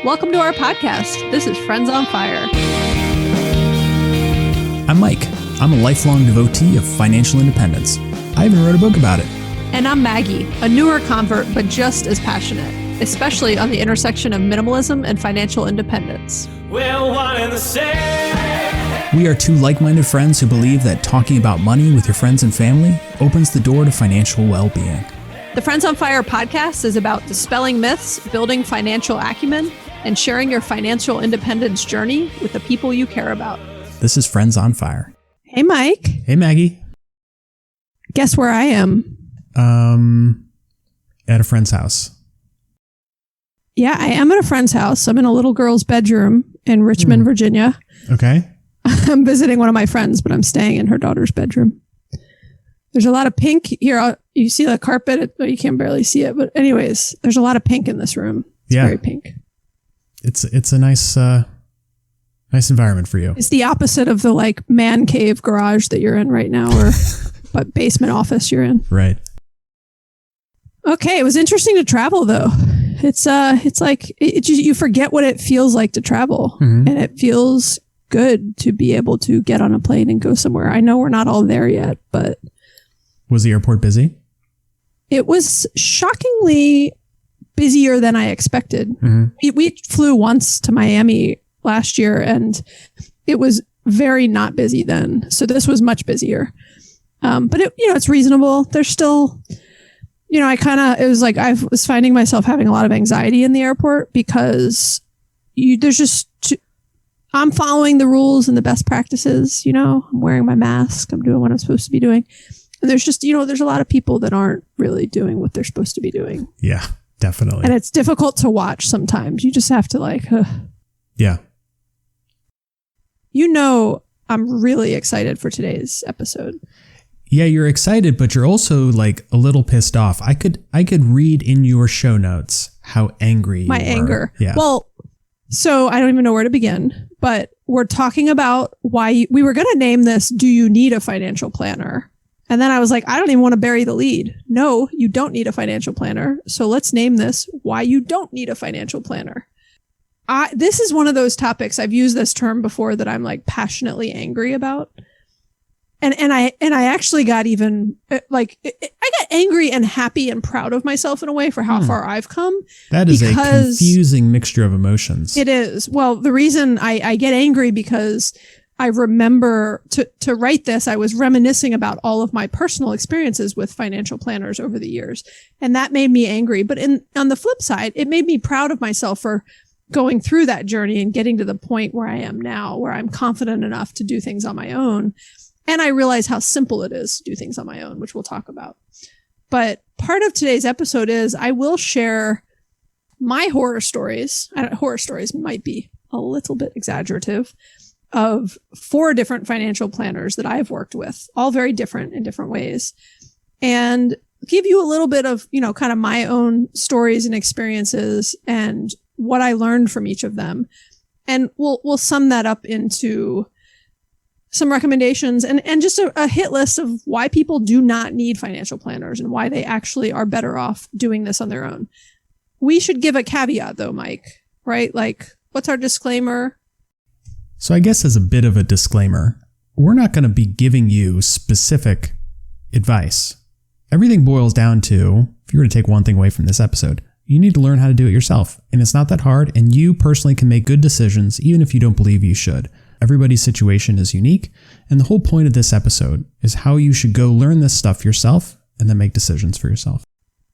Welcome to our podcast. This is Friends on Fire. I'm Mike. I'm a lifelong devotee of financial independence. I even wrote a book about it. And I'm Maggie, a newer convert, but just as passionate, especially on the intersection of minimalism and financial independence. We're one and the same. We are two like-minded friends who believe that talking about money with your friends and family opens the door to financial well-being. The Friends on Fire podcast is about dispelling myths, building financial acumen, and sharing your financial independence journey with the people you care about. This is Friends on Fire. Hey, Mike. Hey, Maggie. Guess where I am? At a friend's house. Yeah, I am at a friend's house. I'm in a little girl's bedroom in Richmond, Virginia. Okay. I'm visiting one of my friends, but I'm staying in her daughter's bedroom. There's a lot of pink here. You see the carpet? You can barely see it. But anyways, there's a lot of pink in this room. It's very pink. It's a nice environment for you. It's the opposite of the man cave garage that you're in right now, or but basement office you're in. Right. Okay. It was interesting to travel though. It's like you forget what it feels like to travel, and it feels good to be able to get on a plane and go somewhere. I know we're not all there yet, but was the airport busy? It was shockingly busier than I expected. We flew once to Miami last year and it was very not busy then. So this was much busier. But it's reasonable. There's still, I was finding myself having a lot of anxiety in the airport because I'm following the rules and the best practices, I'm wearing my mask. I'm doing what I'm supposed to be doing. And there's just, there's a lot of people that aren't really doing what they're supposed to be doing. Yeah, definitely. And it's difficult to watch sometimes. You just have to Yeah. I'm really excited for today's episode. Yeah, you're excited, but you're also a little pissed off. I could read in your show notes how angry you were. My anger. Yeah. Well, so I don't even know where to begin, but we're talking about why we were going to name this, Do You Need a Financial Planner? And then I was like, I don't even want to bury the lead. No, you don't need a financial planner. So let's name this Why You Don't Need a Financial Planner. This is one of those topics, I've used this term before, that I'm passionately angry about. And I actually got even I got angry and happy and proud of myself in a way for how far I've come. That is a confusing mixture of emotions. It is. Well, the reason I get angry because I remember to write this, I was reminiscing about all of my personal experiences with financial planners over the years. And that made me angry. But on the flip side, it made me proud of myself for going through that journey and getting to the point where I am now, where I'm confident enough to do things on my own. And I realize how simple it is to do things on my own, which we'll talk about. But part of today's episode is I will share my horror stories. Horror stories might be a little bit exaggerative, of 4 different financial planners that I've worked with, all very different in different ways, and give you a little bit of, kind of my own stories and experiences and what I learned from each of them. And we'll sum that up into some recommendations and just a hit list of why people do not need financial planners and why they actually are better off doing this on their own. We should give a caveat though, Mike, right? What's our disclaimer? So I guess as a bit of a disclaimer, we're not going to be giving you specific advice. Everything boils down to, if you were to take one thing away from this episode, you need to learn how to do it yourself. And it's not that hard, and you personally can make good decisions even if you don't believe you should. Everybody's situation is unique, and the whole point of this episode is how you should go learn this stuff yourself and then make decisions for yourself.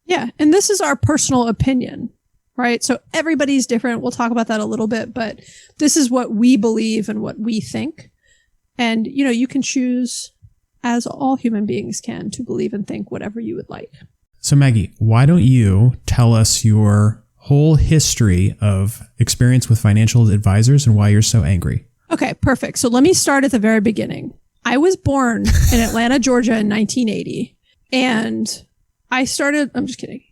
Yeah, and this is our personal opinion, right? So everybody's different. We'll talk about that a little bit, but this is what we believe and what we think. And, you can choose, as all human beings can, to believe and think whatever you would like. So Maggie, why don't you tell us your whole history of experience with financial advisors and why you're so angry? Okay, perfect. So let me start at the very beginning. I was born in Atlanta, Georgia in 1980. And I'm just kidding.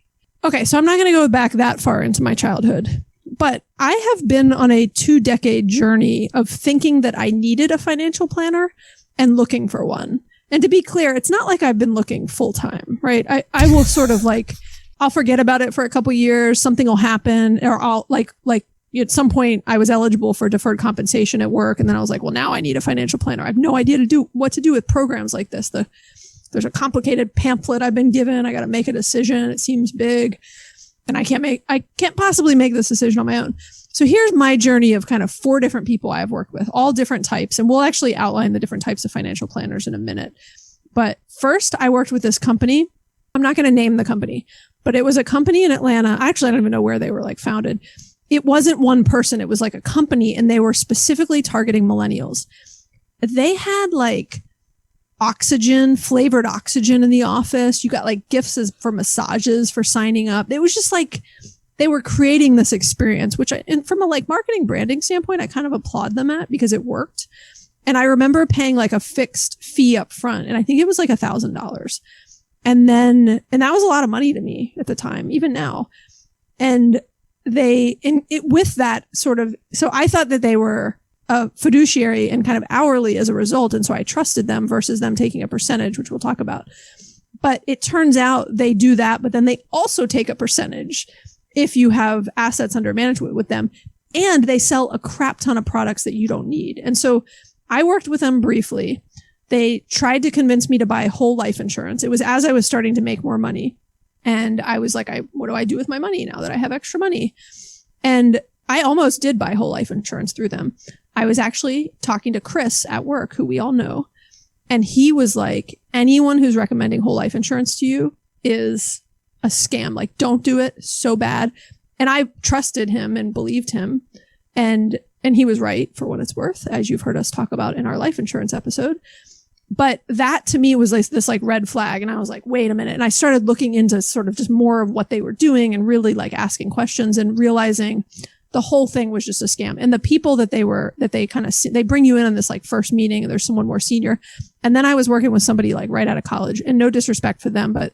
Okay, so I'm not going to go back that far into my childhood. But I have been on a 2-decade journey of thinking that I needed a financial planner and looking for one. And to be clear, it's not like I've been looking full time, right? I will sort of I'll forget about it for a couple years. Something will happen, or I'll at some point I was eligible for deferred compensation at work. And then I was like, well, now I need a financial planner. I have no idea what to do with programs like this. There's a complicated pamphlet I've been given. I got to make a decision. It seems big and I can't possibly make this decision on my own. So here's my journey of kind of 4 different people I've worked with, all different types. And we'll actually outline the different types of financial planners in a minute. But first I worked with this company. I'm not going to name the company, but it was a company in Atlanta. Actually, I don't even know where they were like founded. It wasn't one person. It was like a company and they were specifically targeting millennials. They had like flavored oxygen in the office. You got like gifts for massages for signing up. It was just like, they were creating this experience, which and from a like marketing branding standpoint, I kind of applaud them at because it worked. And I remember paying like a fixed fee up front. And I think it was like $1,000. And that was a lot of money to me at the time, even now. And with that sort of, so I thought that they were a fiduciary and kind of hourly as a result. And so I trusted them versus them taking a percentage, which we'll talk about. But it turns out they do that, but then they also take a percentage if you have assets under management with them, and they sell a crap ton of products that you don't need. And so I worked with them briefly. They tried to convince me to buy whole life insurance. It was as I was starting to make more money. And I was like, what do I do with my money now that I have extra money? And I almost did buy whole life insurance through them. I was actually talking to Chris at work, who we all know. And he was like, anyone who's recommending whole life insurance to you is a scam. Like, don't do it. So bad. And I trusted him and believed him. And he was right for what it's worth, as you've heard us talk about in our life insurance episode. But that to me was like this like red flag. And I was like, wait a minute. And I started looking into sort of just more of what they were doing and really like asking questions and realizing the whole thing was just a scam. And the people that they bring you in on this like first meeting and there's someone more senior. And then I was working with somebody like right out of college, and no disrespect for them, but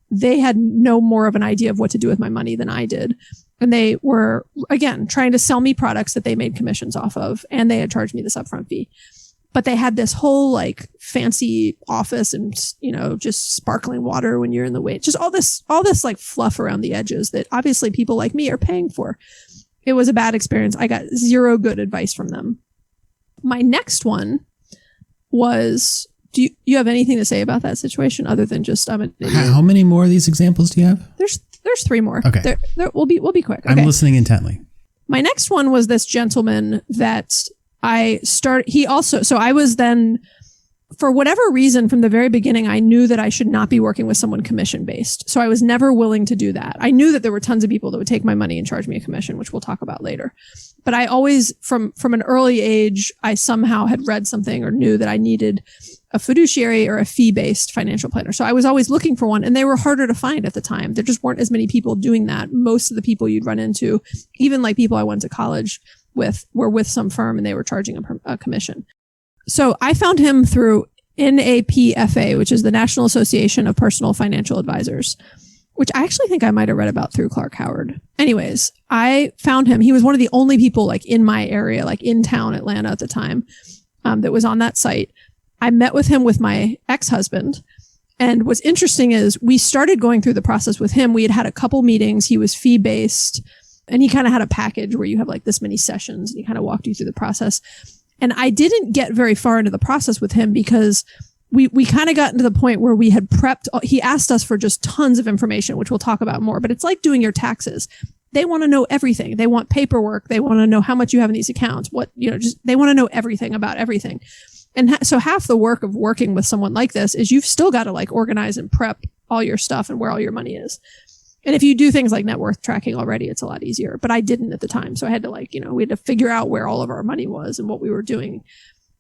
they had no more of an idea of what to do with my money than I did. And they were, again, trying to sell me products that they made commissions off of. And they had charged me this upfront fee. But they had this whole like fancy office and, just sparkling water when you're in the wait. Just all this like fluff around the edges that obviously people like me are paying for. It was a bad experience. I got zero good advice from them. My next one was, do you have anything to say about that situation other than just I'm an idiot? How many more of these examples do you have? There's 3 more. Okay. We'll be quick. Okay. I'm listening intently. My next one was this gentleman that I was then, for whatever reason, from the very beginning, I knew that I should not be working with someone commission based. So I was never willing to do that. I knew that there were tons of people that would take my money and charge me a commission, which we'll talk about later. But I always, from an early age, I somehow had read something or knew that I needed a fiduciary or a fee-based financial planner. So I was always looking for one, and they were harder to find at the time. There just weren't as many people doing that. Most of the people you'd run into, even like people I went to college with, were with some firm and they were charging a commission. So I found him through NAPFA, which is the National Association of Personal Financial Advisors, which I actually think I might have read about through Clark Howard. Anyways, I found him. He was one of the only people like in my area, like in town, Atlanta at the time, that was on that site. I met with him with my ex-husband. And what's interesting is we started going through the process with him. We had a couple meetings. He was fee-based, and he kind of had a package where you have like this many sessions and he kind of walked you through the process. And I didn't get very far into the process with him because we kind of got into the point where we had prepped. He asked us for just tons of information, which we'll talk about more, but it's like doing your taxes. They want to know everything. They want paperwork. They want to know how much you have in these accounts. They want to know everything about everything. And so half the work of working with someone like this is you've still got to like organize and prep all your stuff and where all your money is. And if you do things like net worth tracking already, it's a lot easier, but I didn't at the time. So I had to we had to figure out where all of our money was and what we were doing.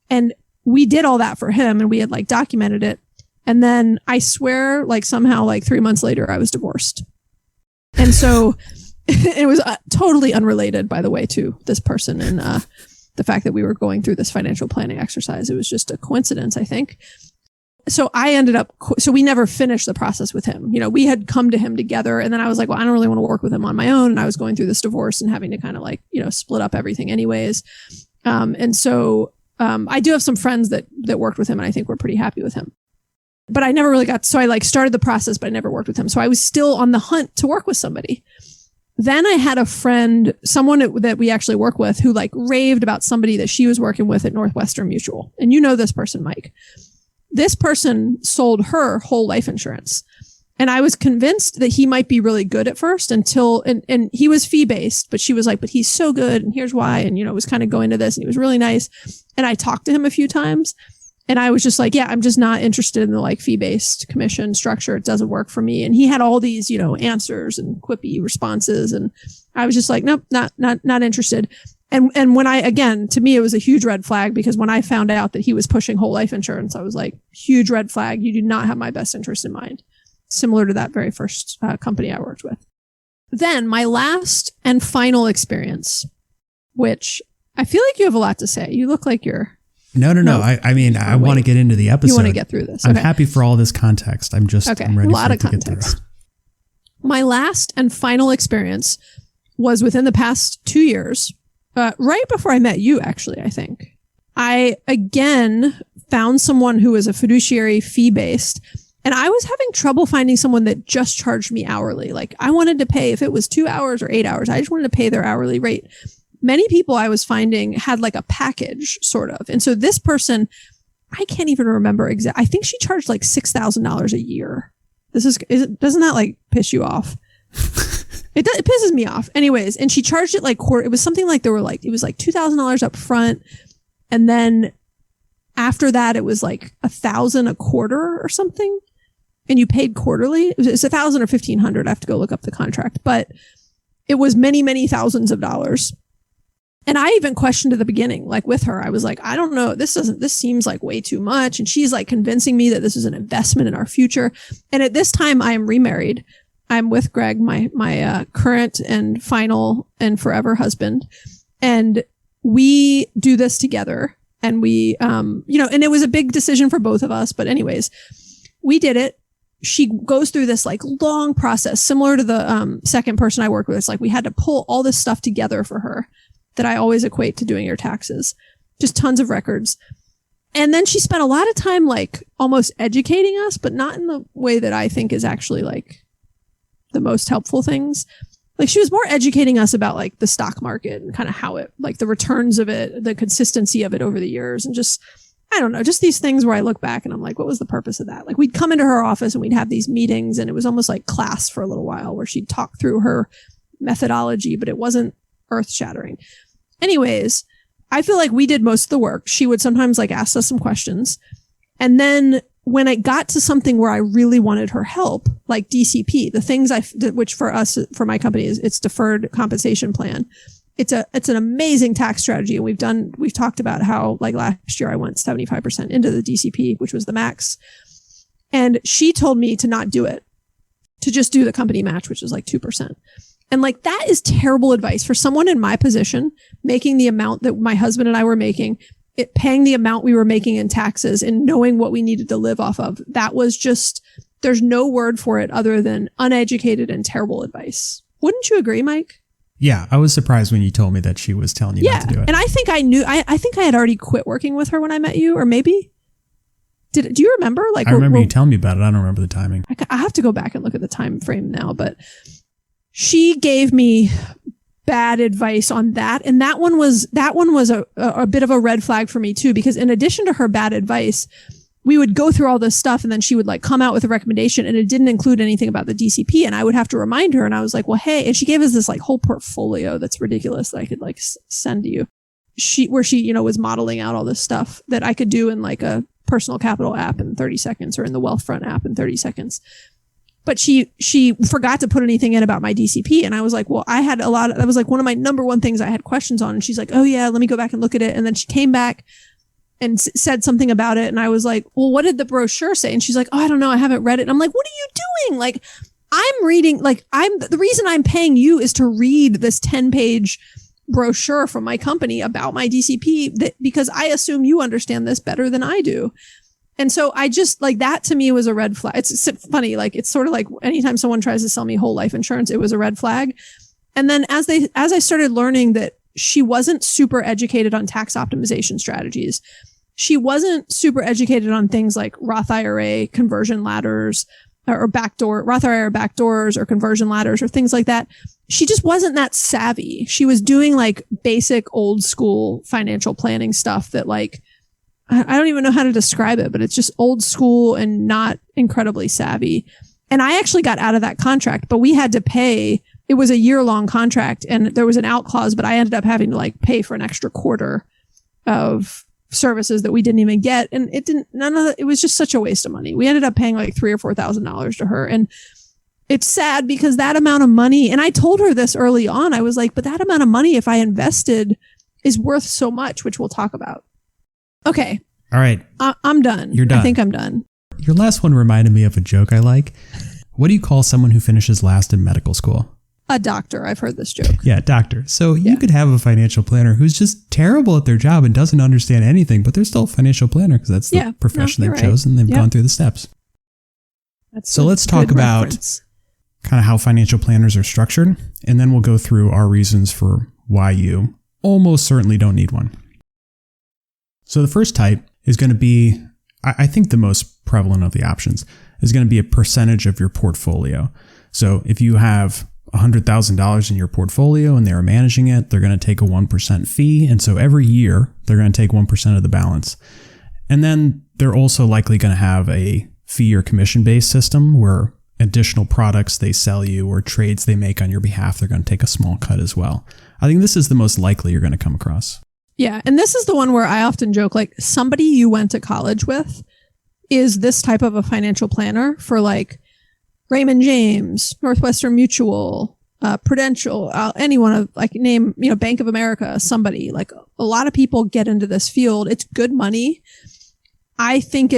And we did all that for him, and we had like documented it. And then I swear, like somehow like 3 months later, I was divorced. And so it was totally unrelated, by the way, to this person and the fact that we were going through this financial planning exercise. It was just a coincidence, I think. So I ended up, so we never finished the process with him. We had come to him together, and then I was like, well, I don't really want to work with him on my own. And I was going through this divorce and having to kind of like, split up everything anyways. And so I do have some friends that worked with him, and I think we're pretty happy with him. But I never really so I like started the process, but I never worked with him. So I was still on the hunt to work with somebody. Then I had a friend, someone that we actually work with, who like raved about somebody that she was working with at Northwestern Mutual. And you know this person, Mike. This person sold her whole life insurance. And I was convinced that he might be really good at first until, and he was fee based, but she was like, but he's so good. And here's why. And, was kind of going to this and he was really nice. And I talked to him a few times and I was just like, yeah, I'm just not interested in the like fee based commission structure. It doesn't work for me. And he had all these, answers and quippy responses. And I was just like, nope, not interested. And when again, to me, it was a huge red flag because when I found out that he was pushing whole life insurance, I was like, huge red flag. You do not have my best interest in mind. Similar to that very first company I worked with. Then my last and final experience, which I feel like you have a lot to say. You look like you're... No. I want to get into the episode. You want to get through this. I'm happy for all this context. I'm ready a lot of to get context. through. My last and final experience was within the past 2 years, right before I met you, actually, I think. I, again, found someone who was a fiduciary fee-based. And I was having trouble finding someone that just charged me hourly. Like I wanted to pay, if it was 2 hours or 8 hours, I just wanted to pay their hourly rate. Many people I was finding had like a package sort of. And so this person, I can't even remember exactly. I think she charged like $6,000 a year. Doesn't that like piss you off? It pisses me off. Anyways. And she charged it like it was something like it was like $2,000 up front. And then after that, it was like $1,000 a quarter or something. And you paid quarterly. It's $1,000 or $1,500. I have to go look up the contract, but it was many, many thousands of dollars. And I even questioned at the beginning, like with her, I was like, I don't know. This seems like way too much. And she's like convincing me that this is an investment in our future. And at this time I am remarried. I'm with Greg, my current and final and forever husband. And we do this together. And we, and it was a big decision for both of us. But anyways, we did it. She goes through this like long process, similar to the second person I worked with. It's like we had to pull all this stuff together for her that I always equate to doing your taxes. Just tons of records. And then she spent a lot of time like almost educating us, but not in the way that I think is actually like the most helpful things. Like she was more educating us about like the stock market and kind of how it, like the returns of it, the consistency of it over the years, and just, I don't know, just these things where I look back and I'm like, what was the purpose of that? Like we'd come into her office and we'd have these meetings and it was almost like class for a little while where she'd talk through her methodology, but it wasn't earth shattering. Anyways, I feel like we did most of the work. She would sometimes like ask us some questions. And then when it got to something where I really wanted her help, like DCP, the things which for us, for my company is it's deferred compensation plan. It's an amazing tax strategy. And we've talked about how like last year I went 75% into the DCP, which was the max. And she told me to not do it, to just do the company match, which is like 2%. And like, that is terrible advice for someone in my position, making the amount that my husband and I were making, paying the amount we were making in taxes and knowing what we needed to live off of. That was just, there's no word for it other than uneducated and terrible advice. Wouldn't you agree, Mike? Yeah, I was surprised when you told me that she was telling you not to do it. And I think I knew, I think I had already quit working with her when I met you, or maybe. Do you remember? Like, I remember you telling me about it. I don't remember the timing. I have to go back and look at the time frame now, but she gave me bad advice on that. And that one was a bit of a red flag for me too, because in addition to her bad advice, we would go through all this stuff and then she would like come out with a recommendation and it didn't include anything about the DCP. And I would have to remind her. And I was like, well, hey, and she gave us this like whole portfolio that's ridiculous that I could like send to you. She was modeling out all this stuff that I could do in like a personal capital app in 30 seconds or in the Wealthfront app in 30 seconds. But she forgot to put anything in about my DCP. And I was like, well, that was like one of my number one things I had questions on. And she's like, oh yeah, let me go back and look at it. And then she came back and said something about it. And I was like, well, what did the brochure say? And she's like, oh, I don't know. I haven't read it. And I'm like, what are you doing? Like, I'm reading, like the reason I'm paying you is to read this 10-page brochure from my company about my DCP because I assume you understand this better than I do. And so I just like that to me was a red flag. It's funny. Like it's sort of like anytime someone tries to sell me whole life insurance, it was a red flag. And then as I started learning that she wasn't super educated on tax optimization strategies, she wasn't super educated on things like Roth IRA, conversion ladders, or backdoor, Roth IRA backdoors or conversion ladders or things like that. She just wasn't that savvy. She was doing like basic old school financial planning stuff that like, I don't even know how to describe it, but it's just old school and not incredibly savvy. And I actually got out of that contract, but we had to pay. It was a year-long contract and there was an out clause, but I ended up having to like pay for an extra quarter of services that we didn't even get. And it was just such a waste of money. We ended up paying like $3,000 or $4,000 to her. And it's sad because that amount of money, and I told her this early on, I was like, but that amount of money, if I invested, is worth so much, which we'll talk about. Okay. All right. I'm done. You're done. I think I'm done. Your last one reminded me of a joke I like. What do you call someone who finishes last in medical school? A doctor. I've heard this joke. Yeah, doctor. So you could have a financial planner who's just terrible at their job and doesn't understand anything, but they're still a financial planner because that's the profession they've chosen. They've gone through the steps. So let's talk about kind of how financial planners are structured, and then we'll go through our reasons for why you almost certainly don't need one. So the first type is going to be, I think the most prevalent of the options, is going to be a percentage of your portfolio. So if you have $100,000 in your portfolio and they're managing it, they're going to take a 1% fee. And so every year they're going to take 1% of the balance. And then they're also likely going to have a fee or commission based system where additional products they sell you or trades they make on your behalf, they're going to take a small cut as well. I think this is the most likely you're going to come across. Yeah. And this is the one where I often joke, like somebody you went to college with is this type of a financial planner for like Raymond James, Northwestern Mutual, Prudential, any one of like name, Bank of America, somebody. Like a lot of people get into this field. It's good money. I think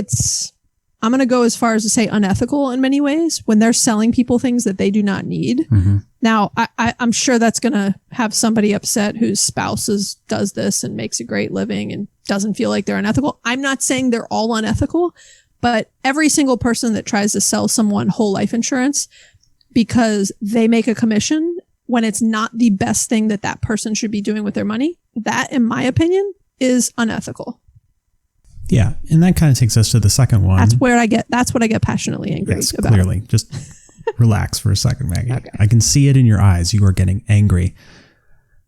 I'm going to go as far as to say unethical in many ways when they're selling people things that they do not need. Mm-hmm. Now, I'm sure that's going to have somebody upset whose spouse does this and makes a great living and doesn't feel like they're unethical. I'm not saying they're all unethical, but every single person that tries to sell someone whole life insurance because they make a commission when it's not the best thing that person should be doing with their money, that, in my opinion, is unethical. Yeah, and that kind of takes us to the second one. That's what I get passionately angry about. Clearly. Just relax for a second, Maggie. Okay. I can see it in your eyes. You are getting angry.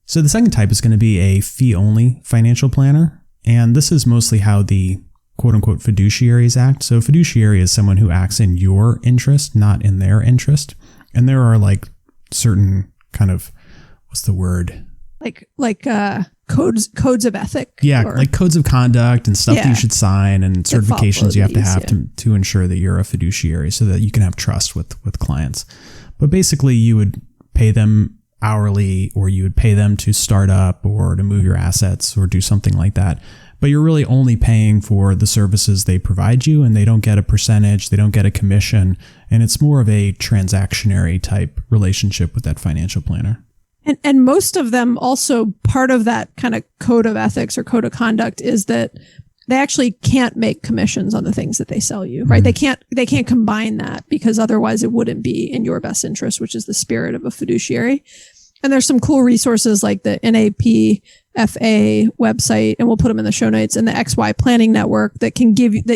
So the second type is going to be a fee-only financial planner. And this is mostly how the quote-unquote fiduciaries act. So fiduciary is someone who acts in your interest, not in their interest. And there are like certain kind of, what's the word? Like codes of ethic. Yeah, like codes of conduct and stuff that you should sign and certifications you have to have to ensure that you're a fiduciary so that you can have trust with clients. But basically you would pay them hourly or you would pay them to start up or to move your assets or do something like that. But you're really only paying for the services they provide you and they don't get a percentage, they don't get a commission, and it's more of a transactionary type relationship with that financial planner. And most of them also, part of that kind of code of ethics or code of conduct is that they actually can't make commissions on the things that they sell you, right? Mm-hmm. They can't combine that because otherwise it wouldn't be in your best interest, which is the spirit of a fiduciary. And there's some cool resources like the NAPFA website, and we'll put them in the show notes, and the XY Planning Network that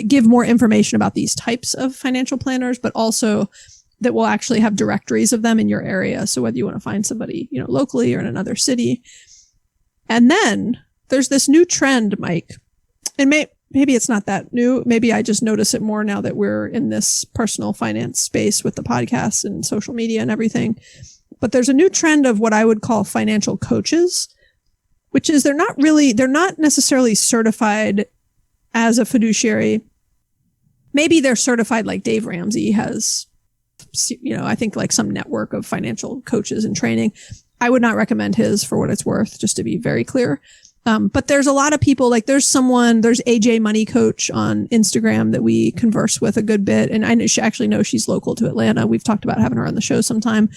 give more information about these types of financial planners, but also that will actually have directories of them in your area. So whether you want to find somebody, locally or in another city. And then there's this new trend, Mike, and maybe it's not that new. Maybe I just notice it more now that we're in this personal finance space with the podcast and social media and everything. But there's a new trend of what I would call financial coaches, which is they're not necessarily certified as a fiduciary. Maybe they're certified like Dave Ramsey has, I think like some network of financial coaches and training. I would not recommend his for what it's worth, just to be very clear. But there's a lot of people, like there's AJ Money Coach on Instagram that we converse with a good bit. And I actually know she's local to Atlanta. We've talked about having her on the show sometime.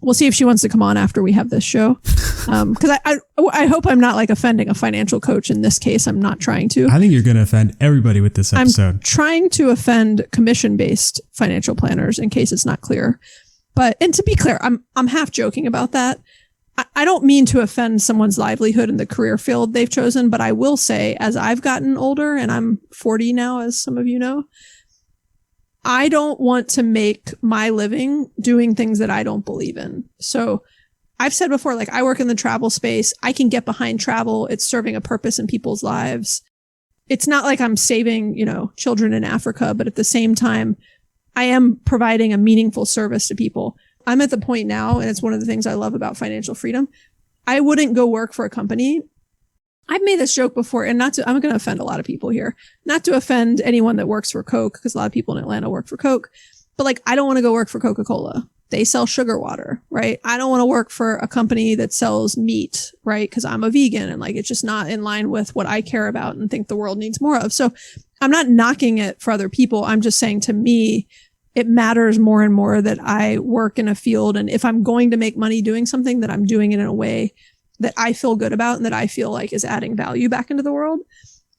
We'll see if she wants to come on after we have this show. Cause I hope I'm not like offending a financial coach in this case. I'm not trying to. I think you're going to offend everybody with this episode. I'm trying to offend commission-based financial planners in case it's not clear. And to be clear, I'm half joking about that. I don't mean to offend someone's livelihood in the career field they've chosen, but I will say, as I've gotten older, and I'm 40 now, as some of you know, I don't want to make my living doing things that I don't believe in. So I've said before, like, I work in the travel space. I can get behind travel. It's serving a purpose in people's lives. It's not like I'm saving, children in Africa, but at the same time, I am providing a meaningful service to people. I'm at the point now, and it's one of the things I love about financial freedom. I wouldn't go work for a company. I've made this joke before, and I'm going to offend a lot of people here, not to offend anyone that works for Coke, because a lot of people in Atlanta work for Coke, but like, I don't want to go work for Coca-Cola. They sell sugar water, right? I don't want to work for a company that sells meat, right? Because I'm a vegan, and like, it's just not in line with what I care about and think the world needs more of. So I'm not knocking it for other people. I'm just saying, to me, it matters more and more that I work in a field. And if I'm going to make money doing something, that I'm doing it in a way that I feel good about and that I feel like is adding value back into the world.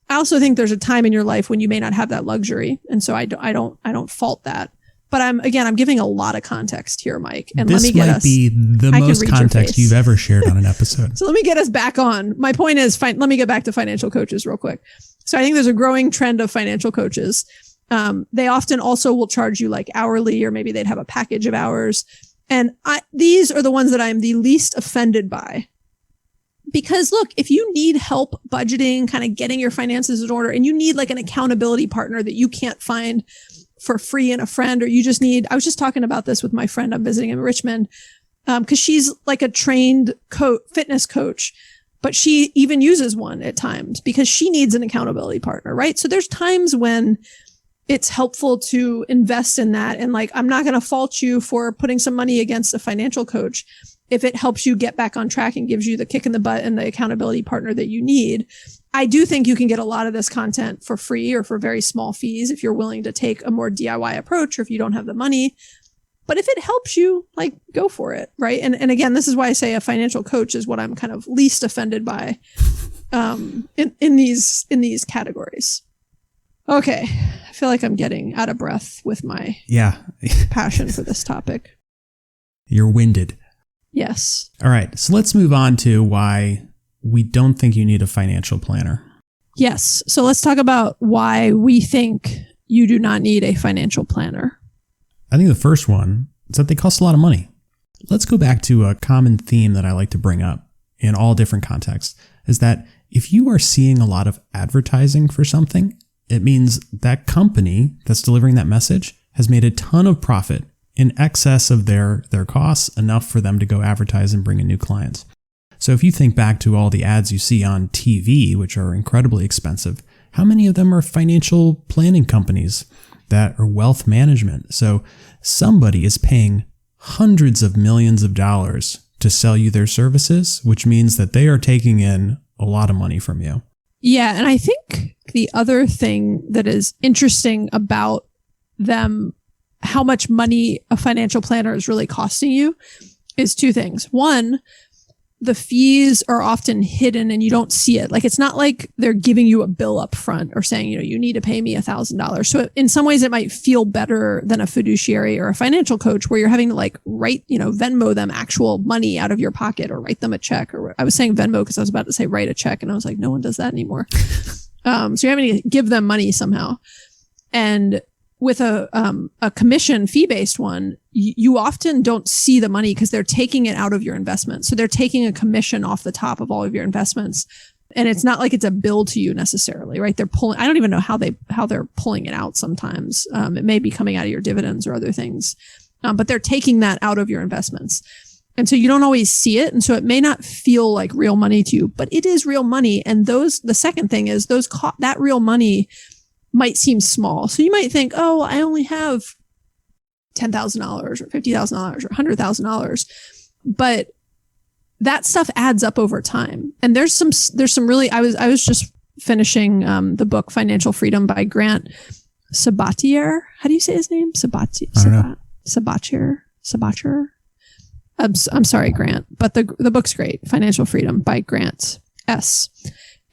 I also think there's a time in your life when you may not have that luxury. And so I don't fault that. But I'm giving a lot of context here, Mike. And this might be the most context you've ever shared on an episode. So let me get us back on. My point is, let me get back to financial coaches real quick. So I think there's a growing trend of financial coaches. They often also will charge you like hourly, or maybe they'd have a package of hours. And these are the ones that I'm the least offended by. Because look, if you need help budgeting, kind of getting your finances in order, and you need like an accountability partner that you can't find for free in a friend, or you just need, I was just talking about this with my friend I'm visiting in Richmond, because she's like a trained fitness coach, but she even uses one at times because she needs an accountability partner, right? So there's times when it's helpful to invest in that. And like, I'm not going to fault you for putting some money against a financial coach if it helps you get back on track and gives you the kick in the butt and the accountability partner that you need. I do think you can get a lot of this content for free or for very small fees if you're willing to take a more DIY approach, or if you don't have the money. But if it helps you, like, go for it, right? And again, this is why I say a financial coach is what I'm kind of least offended by in these categories. Okay, I feel like I'm getting out of breath with my passion for this topic. You're winded. Yes. All right, so let's move on to why we don't think you need a financial planner. Yes. So let's talk about why we think you do not need a financial planner. I think the first one is that they cost a lot of money. Let's go back to a common theme that I like to bring up in all different contexts, is that if you are seeing a lot of advertising for something, it means that company that's delivering that message has made a ton of profit in excess of their costs, enough for them to go advertise and bring in new clients. So if you think back to all the ads you see on TV, which are incredibly expensive, how many of them are financial planning companies that are wealth management? So somebody is paying hundreds of millions of dollars to sell you their services, which means that they are taking in a lot of money from you. Yeah. And I think the other thing that is interesting about them, how much money a financial planner is really costing you, is two things. One, the fees are often hidden and you don't see it. Like, it's not like they're giving you a bill up front or saying, you need to pay me $1,000. So in some ways it might feel better than a fiduciary or a financial coach, where you're having to like write, Venmo them actual money out of your pocket, or write them a check. Or I was saying Venmo because I was about to say write a check, and I was like, no one does that anymore. So you're having to give them money somehow. And with a commission fee-based one, you often don't see the money because they're taking it out of your investment. So they're taking a commission off the top of all of your investments. And it's not like it's a bill to you necessarily, right? They're pulling, I don't even know how they're pulling it out sometimes. It may be coming out of your dividends or other things. But they're taking that out of your investments. And so you don't always see it. And so it may not feel like real money to you, but it is real money. And the second thing is that real money might seem small. So you might think, oh, I only have $10,000 or $50,000 or $100,000. But that stuff adds up over time. And there's some really, I was just finishing the book Financial Freedom by Grant Sabatier. How do you say his name? Sabatier. I'm sorry, Grant, but the book's great. Financial Freedom by Grant S.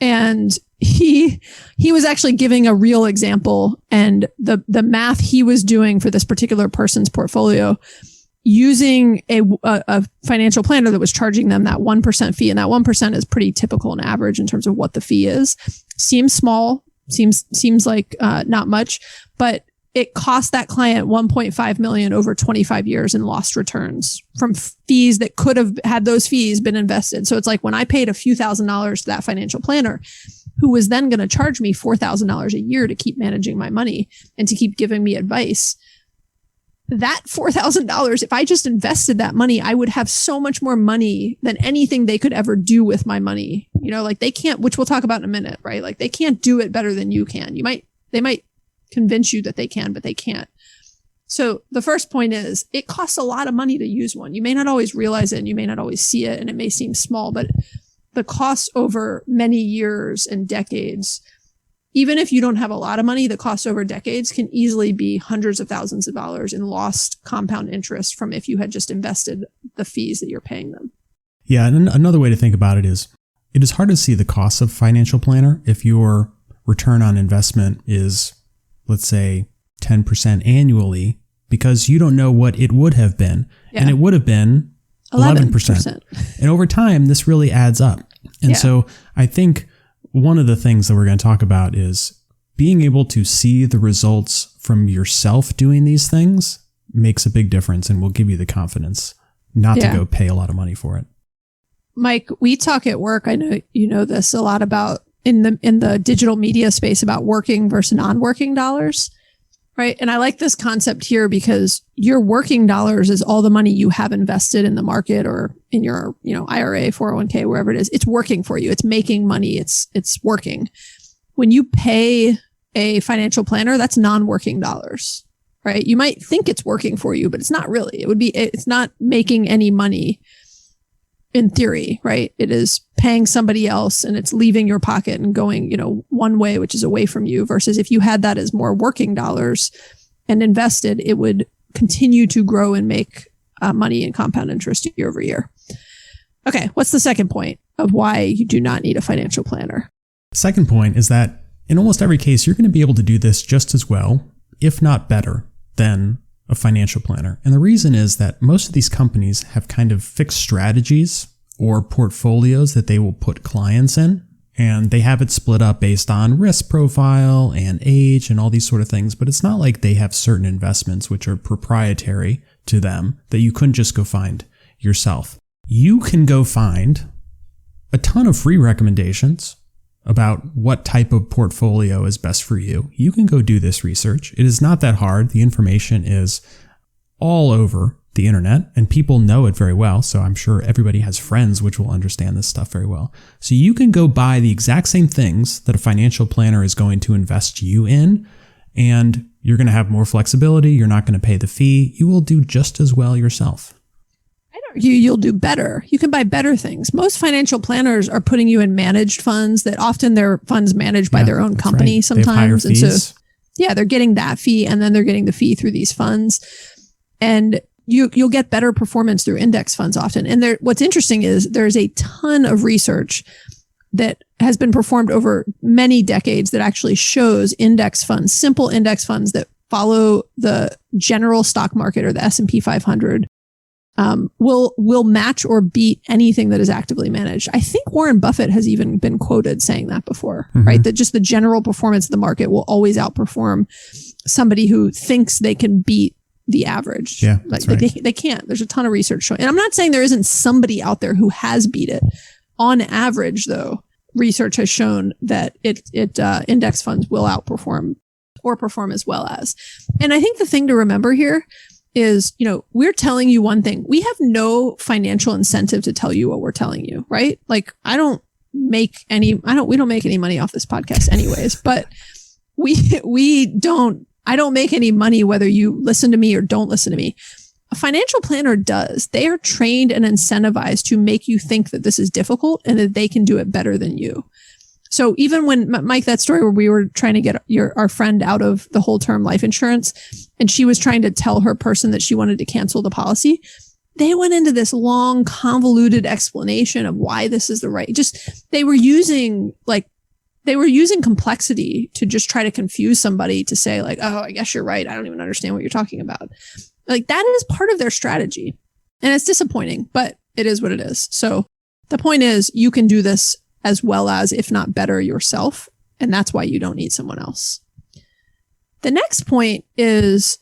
And he was actually giving a real example, and the math he was doing for this particular person's portfolio using a financial planner that was charging them that 1% fee. And that 1% is pretty typical and average in terms of what the fee is. Seems small, seems like not much, but it cost that client 1.5 million over 25 years in lost returns from fees that could have had those fees been invested. So it's like when I paid a few $1,000s to that financial planner, who was then going to charge me $4,000 a year to keep managing my money and to keep giving me advice. That $4,000, if I just invested that money, I would have so much more money than anything they could ever do with my money. You know, like they can't, which we'll talk about in a minute, right? Like they can't do it better than you can. They might convince you that they can, but they can't. So the first point is it costs a lot of money to use one. You may not always realize it and you may not always see it and it may seem small, but the cost over many years and decades, even if you don't have a lot of money, the cost over decades can easily be hundreds of thousands of dollars in lost compound interest from if you had just invested the fees that you're paying them. Yeah. And another way to think about it is hard to see the cost of financial planner if your return on investment is, let's say, 10% annually, because you don't know what it would have been. Yeah. And it would have been 11%. And over time, this really adds up. And so I think one of the things that we're going to talk about is being able to see the results from yourself doing these things makes a big difference and will give you the confidence not to go pay a lot of money for it. Mike, we talk at work, I know you know this a lot about in the digital media space about working versus non-working dollars, right? And I like this concept here because your working dollars is all the money you have invested in the market or in your, IRA, 401k, wherever it is. It's working for you. It's making money. It's working. When you pay a financial planner, that's non-working dollars, right? You might think it's working for you, but it's not really. It's not making any money. In theory, right? It is paying somebody else and it's leaving your pocket and going, one way, which is away from you, versus if you had that as more working dollars and invested, it would continue to grow and make money and compound interest year over year. Okay. What's the second point of why you do not need a financial planner? Second point is that in almost every case, you're going to be able to do this just as well, if not better, than a financial planner. And the reason is that most of these companies have kind of fixed strategies or portfolios that they will put clients in, and they have it split up based on risk profile and age and all these sort of things. But it's not like they have certain investments which are proprietary to them that you couldn't just go find yourself. You can go find a ton of free recommendations about what type of portfolio is best for you. You can go do this research. It is not that hard. The information is all over the internet and people know it very well. So I'm sure everybody has friends which will understand this stuff very well. So you can go buy the exact same things that a financial planner is going to invest you in, and you're going to have more flexibility. You're not going to pay the fee. You will do just as well yourself. You'll do better. You can buy better things. Most financial planners are putting you in managed funds that often they're funds managed by their own company right. sometimes. They have higher fees. And so, they're getting that fee and then they're getting the fee through these funds. And you'll get better performance through index funds often. And what's interesting is there's a ton of research that has been performed over many decades that actually shows index funds, simple index funds that follow the general stock market or the S&P 500 will match or beat anything that is actively managed. I think Warren Buffett has even been quoted saying that before, right? That just the general performance of the market will always outperform somebody who thinks they can beat the average. Yeah, they can't. There's a ton of research showing. And I'm not saying there isn't somebody out there who has beat it. On average, though, research has shown that index funds will outperform or perform as well as. And I think the thing to remember here is, we're telling you one thing. We have no financial incentive to tell you what we're telling you, right? Like we don't make any money off this podcast anyways, but I don't make any money whether you listen to me or don't listen to me. A financial planner does. They are trained and incentivized to make you think that this is difficult and that they can do it better than you. So even when, Mike, that story where we were trying to get our friend out of the whole term life insurance, and she was trying to tell her person that she wanted to cancel the policy, they went into this long, convoluted explanation of why this is the right. They were using complexity to just try to confuse somebody to say like, oh, I guess you're right. I don't even understand what you're talking about. Like that is part of their strategy. And it's disappointing, but it is what it is. So the point is you can do this as well as, if not better, yourself. And that's why you don't need someone else. The next point is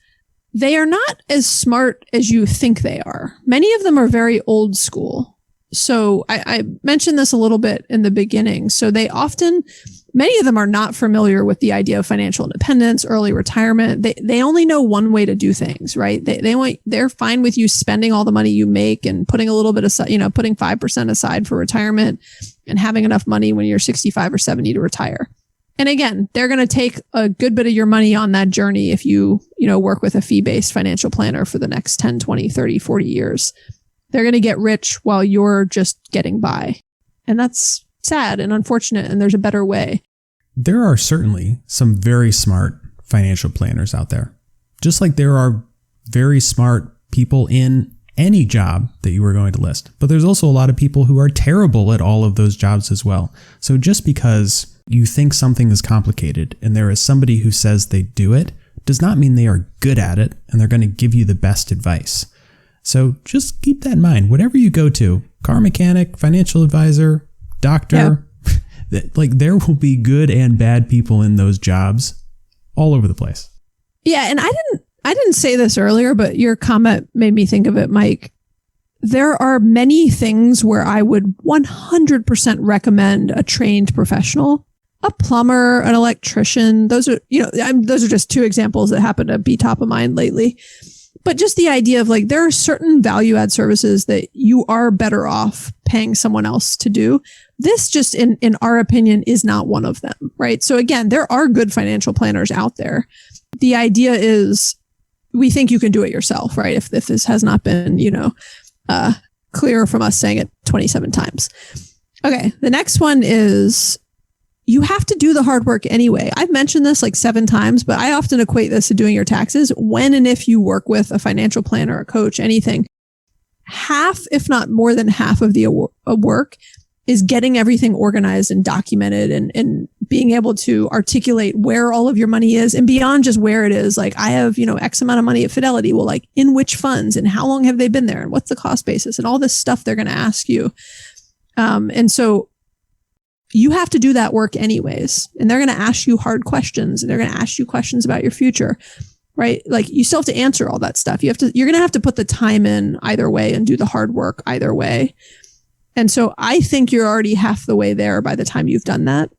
they are not as smart as you think they are. Many of them are very old school. So I mentioned this a little bit in the beginning. So many of them are not familiar with the idea of financial independence, early retirement. They only know one way to do things, right? They're fine with you spending all the money you make and putting a little bit aside, putting 5% aside for retirement and having enough money when you're 65 or 70 to retire. And again, they're going to take a good bit of your money on that journey if you work with a fee-based financial planner for the next 10, 20, 30, 40 years. They're going to get rich while you're just getting by. And that's sad and unfortunate, and there's a better way. There are certainly some very smart financial planners out there. Just like there are very smart people in any job that you were going to list. But there's also a lot of people who are terrible at all of those jobs as well. So just because you think something is complicated and there is somebody who says they do it, does not mean they are good at it and they're going to give you the best advice. So just keep that in mind. Whatever you go to, car mechanic, financial advisor, doctor, there will be good and bad people in those jobs all over the place. Yeah. And I didn't say this earlier, but your comment made me think of it, Mike. There are many things where I would 100% recommend a trained professional, a plumber, an electrician. Those are just two examples that happen to be top of mind lately. But just the idea of there are certain value add services that you are better off paying someone else to do. This just in our opinion is not one of them, right? So again, there are good financial planners out there. The idea is we think you can do it yourself, right? If this has not been, clear from us saying it 27 times. Okay. The next one is you have to do the hard work anyway. I've mentioned this 7 times, but I often equate this to doing your taxes. When and if you work with a financial planner, a coach, anything, half, if not more than half of the work is getting everything organized and documented and being able to articulate where all of your money is and beyond just where it is. I have, X amount of money at Fidelity. Well, in which funds and how long have they been there and what's the cost basis and all this stuff they're going to ask you. And so you have to do that work anyways. And they're going to ask you hard questions and they're going to ask you questions about your future, right? You still have to answer all that stuff. You're going to have to put the time in either way and do the hard work either way. And so I think you're already half the way there by the time you've done that,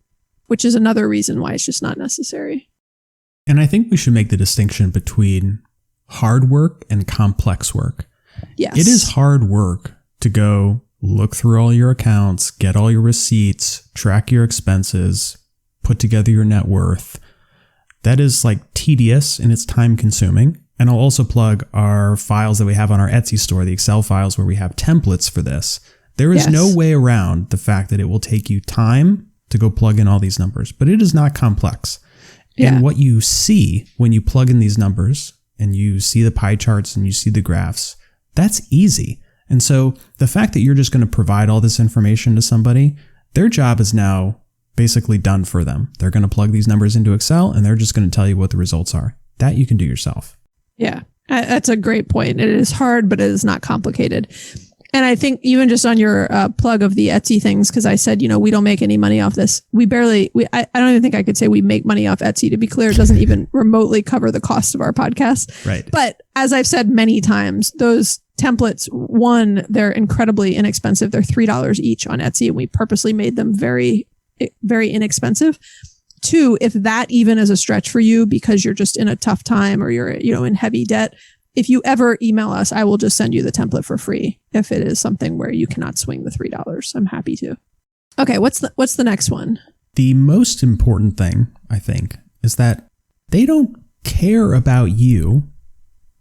which is another reason why it's just not necessary. And I think we should make the distinction between hard work and complex work. Yes. It is hard work to go look through all your accounts, get all your receipts, track your expenses, put together your net worth. That is tedious and it's time consuming. And I'll also plug our files that we have on our Etsy store, the Excel files where we have templates for this. There is no way around the fact that it will take you time to go plug in all these numbers, but it is not complex. Yeah. And what you see when you plug in these numbers and you see the pie charts and you see the graphs, that's easy. And so the fact that you're just going to provide all this information to somebody, their job is now basically done for them. They're going to plug these numbers into Excel and they're just going to tell you what the results are. That you can do yourself. Yeah. That's a great point. It is hard, but it is not complicated. And I think even just on your plug of the Etsy things, because I said, we don't make any money off this. I don't even think I could say we make money off Etsy. To be clear, it doesn't even remotely cover the cost of our podcast. Right. But as I've said many times, those templates, one, they're incredibly inexpensive. They're $3 each on Etsy, and we purposely made them very, very inexpensive. 2, if that even is a stretch for you because you're just in a tough time or you're, in heavy debt, if you ever email us, I will just send you the template for free. If it is something where you cannot swing the $3, I'm happy to. Okay. What's the next one? The most important thing, I think, is that they don't care about you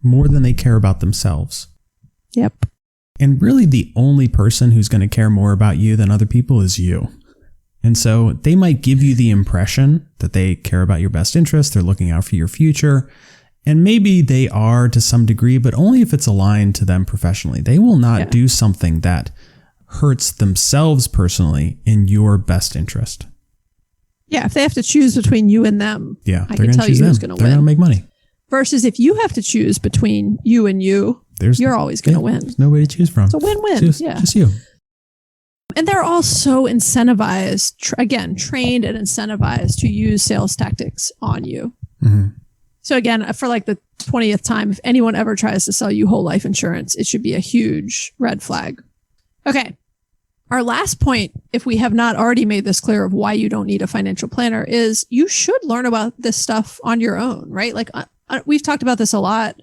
more than they care about themselves. Yep. And really the only person who's going to care more about you than other people is you. And so they might give you the impression that they care about your best interest. They're looking out for your future. And maybe they are to some degree, but only if it's aligned to them professionally. They will not do something that hurts themselves personally in your best interest. Yeah, if they have to choose between you and them, I can tell you who's going to win. They're going to make money. Versus if you have to choose between you and you're always going to win. There's no way to choose from. It's a win-win. Just you. And they're all so incentivized, trained and incentivized to use sales tactics on you. Mm-hmm. So again, for like the 20th time, if anyone ever tries to sell you whole life insurance, it should be a huge red flag. Okay. Our last point, if we have not already made this clear of why you don't need a financial planner, is you should learn about this stuff on your own, right? Like we've talked about this a lot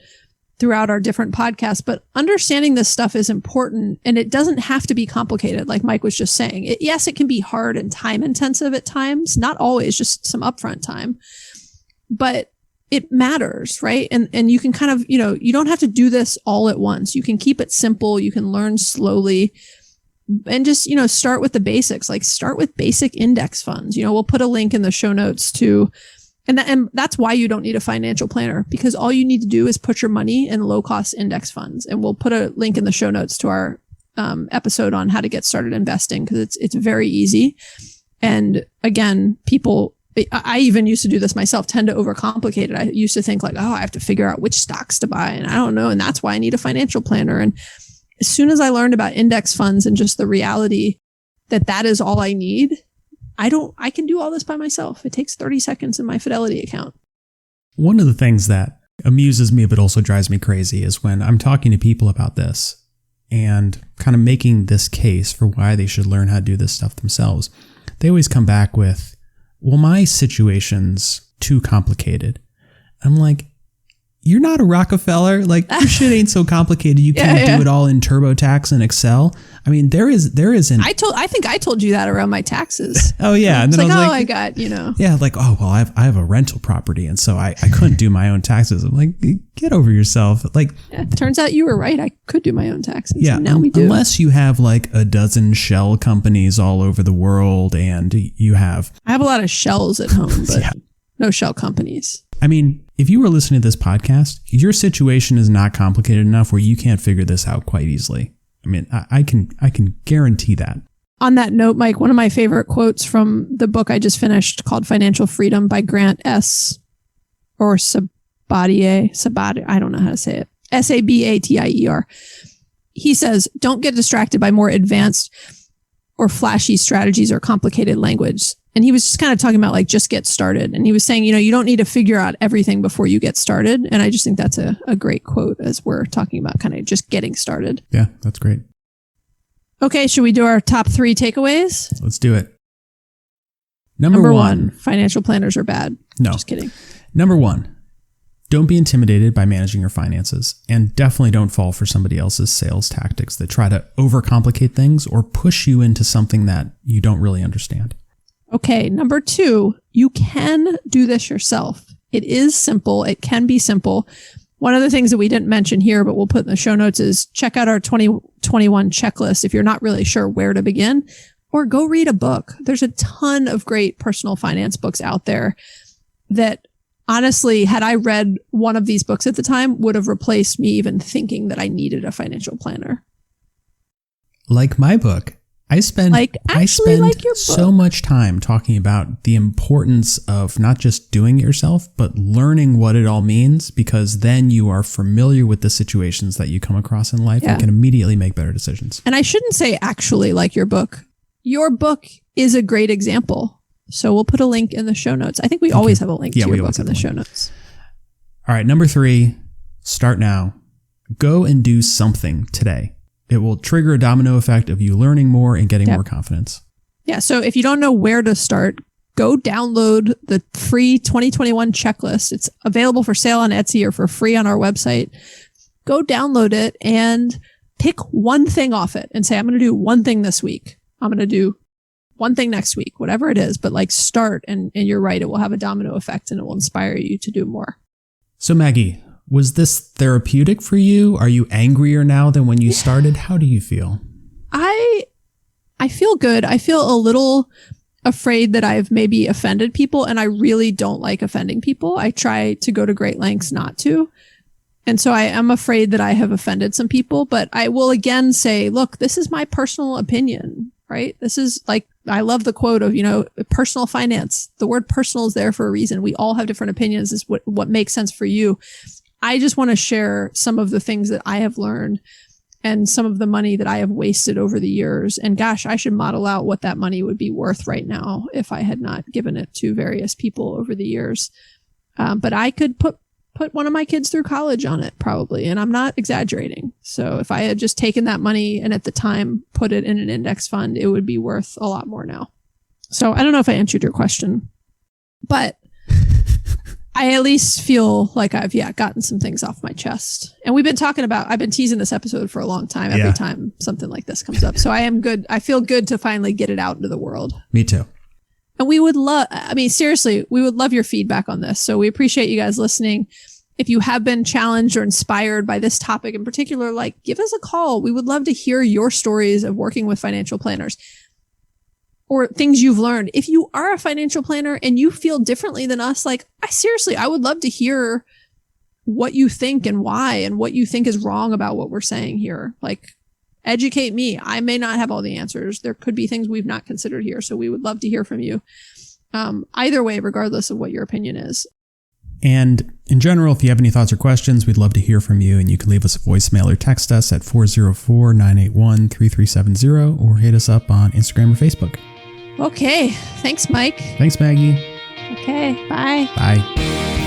throughout our different podcasts, but understanding this stuff is important, and it doesn't have to be complicated. Like Mike was just saying, yes, it can be hard and time intensive at times, not always, just some upfront time, but it matters, right? And you can kind of, you don't have to do this all at once. You can keep it simple. You can learn slowly. And just, start with the basics, like start with basic index funds. We'll put a link in the show notes to, and that's why you don't need a financial planner, because all you need to do is put your money in low cost index funds. And we'll put a link in the show notes to our episode on how to get started investing, because it's very easy. And again, I even used to do this myself, tend to overcomplicate it. I used to think like, oh, I have to figure out which stocks to buy. And I don't know. And that's why I need a financial planner. And as soon as I learned about index funds and just the reality that is all I need, I can do all this by myself. It takes 30 seconds in my Fidelity account. One of the things that amuses me but also drives me crazy is when I'm talking to people about this and kind of making this case for why they should learn how to do this stuff themselves. They always come back with, well, my situation's too complicated. I'm like, you're not a Rockefeller. Like, your shit ain't so complicated. You can't do it all in TurboTax and Excel. I mean, there isn't. I think I told you that around my taxes. Oh yeah, and then like, I was like, I got, Yeah, like, oh well, I have a rental property, and so I couldn't do my own taxes. I'm like, get over yourself. Like, it turns out you were right. I could do my own taxes. Yeah, and now we do. Unless you have like a dozen shell companies all over the world, and I have a lot of shells at home, but no shell companies. I mean, if you were listening to this podcast, your situation is not complicated enough where you can't figure this out quite easily. I mean, I can guarantee that. On that note, Mike, one of my favorite quotes from the book I just finished called Financial Freedom by Grant S. or Sabatier. I don't know how to say it. Sabatier. He says, don't get distracted by more advanced or flashy strategies or complicated language. And he was just kind of talking about like, just get started. And he was saying, you don't need to figure out everything before you get started. And I just think that's a great quote as we're talking about kind of just getting started. Yeah, that's great. Okay, should we do our top 3 takeaways? Let's do it. Number one, financial planners are bad. No. Just kidding. Number 1, don't be intimidated by managing your finances, and definitely don't fall for somebody else's sales tactics that try to overcomplicate things or push you into something that you don't really understand. Okay, number 2, you can do this yourself. It is simple. It can be simple. One of the things that we didn't mention here, but we'll put in the show notes, is check out our 2021 checklist if you're not really sure where to begin, or go read a book. There's a ton of great personal finance books out there that honestly, had I read one of these books at the time, would have replaced me even thinking that I needed a financial planner. Like my book. I spend so much time talking about the importance of not just doing it yourself, but learning what it all means, because then you are familiar with the situations that you come across in life and can immediately make better decisions. And I shouldn't say actually like your book. Your book is a great example. So we'll put a link in the show notes. I think we always have a link to your book in the show notes. All right, number 3, start now. Go and do something today. It will trigger a domino effect of you learning more and getting more confidence. Yeah. So if you don't know where to start, go download the free 2021 checklist. It's available for sale on Etsy or for free on our website. Go download it and pick one thing off it and say, I'm going to do one thing this week. I'm going to do one thing next week, whatever it is, but like start. And you're right. It will have a domino effect and it will inspire you to do more. So Maggie, was this therapeutic for you? Are you angrier now than when you started? How do you feel? I feel good. I feel a little afraid that I've maybe offended people, and I really don't like offending people. I try to go to great lengths not to. And so I am afraid that I have offended some people, but I will again say, look, this is my personal opinion, right? This is like, I love the quote of, personal finance. The word personal is there for a reason. We all have different opinions. Is what makes sense for you. I just want to share some of the things that I have learned and some of the money that I have wasted over the years. And gosh, I should model out what that money would be worth right now if I had not given it to various people over the years. But I could put put one of my kids through college on it, probably. And I'm not exaggerating. So if I had just taken that money and at the time put it in an index fund, it would be worth a lot more now. So I don't know if I answered your question, but I at least feel like I've gotten some things off my chest. And I've been teasing this episode for a long time, every time something like this comes up. So I am good. I feel good to finally get it out into the world. Me too. And we would seriously, we would love your feedback on this. So we appreciate you guys listening. If you have been challenged or inspired by this topic in particular, like, give us a call. We would love to hear your stories of working with financial planners or things you've learned. If you are a financial planner and you feel differently than us, like, I would love to hear what you think and why, and what you think is wrong about what we're saying here. Like, educate me. I may not have all the answers. There could be things we've not considered here. So we would love to hear from you. Either way, regardless of what your opinion is. And in general, if you have any thoughts or questions, we'd love to hear from you. And you can leave us a voicemail or text us at 404-981-3370 or hit us up on Instagram or Facebook. Okay. Thanks, Mike. Thanks, Maggie. Okay. Bye. Bye.